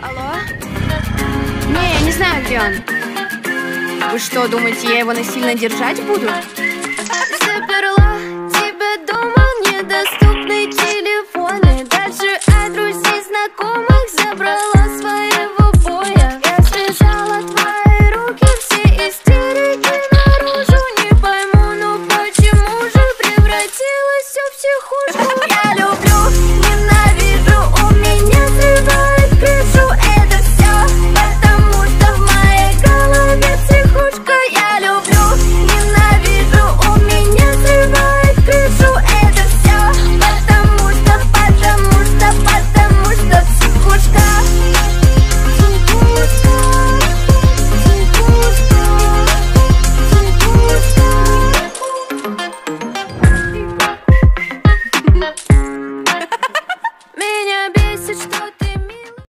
Алло? Не, я не знаю, где он. Вы что, думаете, я его насильно держать буду? Заперла тебя дома, недоступны телефоны. Даже от друзей, знакомых забрала.